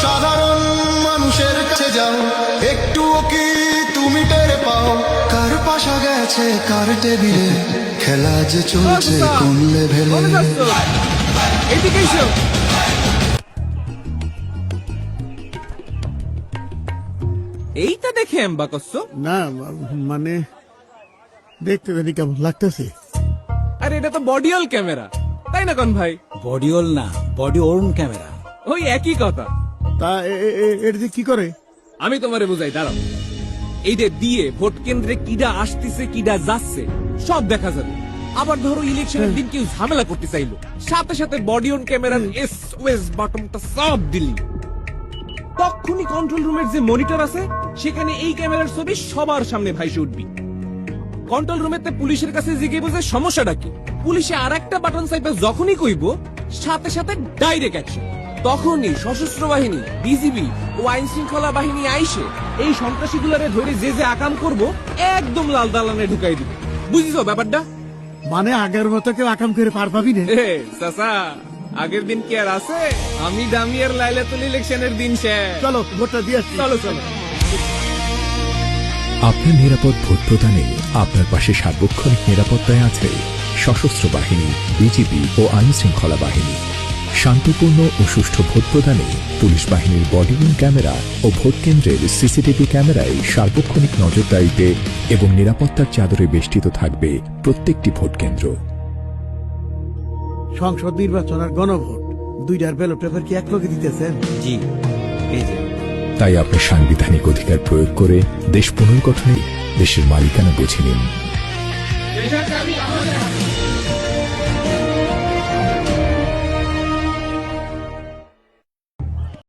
সাধারণ মানুষের কাছে যাও, একটুও কি তুমি টের পাও কার পাশা গেছে কার টেবিলে, খেলা যে চলছে কোন লেভেলে। এইটা দেখে এম্বা করছো? না মানে দেখতে জানি কেমন লাগতেছে। আরে এটা তো বডিওল ক্যামেরা, তাই না কোন ভাই? বডিওল না, বডি ওর্ন ক্যামেরা। ওই একই কথা। তা এর যে কি করে? আমি তোমারে বুঝাই, দাঁড়াও। এইটা দিয়ে ভোট কেন্দ্রে কিডা আসতেছে কিডা যাচ্ছে সব দেখা যাবে। আবার ধরো ইলেকশনের দিন কেউ ঝামেলা করতে চাইলো, সাথে সাথে বডি অন ক্যামেরার SOS বাটনটা সব দিলি, তখনই কন্ট্রোল রুমের যে মনিটর আছে সেখানে এই ক্যামেরার ছবি সবার সামনে ভাইসে উঠবি। কন্ট্রোল রুমেতে পুলিশের কাছে জিজ্ঞেস বুঝে সমস্যাটা কি, পুলিশে আর একটা বাটন চাইবে যখনই কইব সাথে সাথে ডাইরেক্ট অ্যাকশন। তখনই সশস্ত্র বাহিনী, বিজিবি ও আইন শৃঙ্খলা বাহিনী আইসে এই সন্ত্রাসীগুলারে ধরে যে যে আকাম করব একদম লাল দালানে ঢুকাই দিবে। বুঝিছো ব্যাপারটা? মানে আগের মতো কেউ আকাম করে পার পাবি না। চাচা, আগের দিন কি আর আছে? আমি দামিয়ার লাইলাতুল ইলেকশনের দিন শেষ। চলো ভোটটা দিয়ে আসি। চলো চলো। আপনার নিরাপদ ভোট প্রদানে আপনার পাশে সার্বক্ষণিক নিরাপত্তায় আছে সশস্ত্র বাহিনী, বিজিবি ও আইন শৃঙ্খলা বাহিনী। শান্তিপূর্ণ ও সুষ্ঠু ভোট প্রদানে পুলিশ বাহিনীর বডিওন ক্যামেরা ও ভোট কেন্দ্রের সিসিটিভি ক্যামেরায় সার্বক্ষণিক নজরদারিতে এবং নিরাপত্তার চাদরে বেষ্টিত থাকবে প্রত্যেকটি ভোট কেন্দ্র। সংসদ নির্বাচন আর গণভোট দুইটার ব্যালট পেপার কি এক লগে দিতেছেন? জি, এই যে তাই আপনার সাংবিধানিক অধিকার প্রয়োগ করে দেশ পুনর্গঠনে দেশের মালিকানা বুঝে নিন।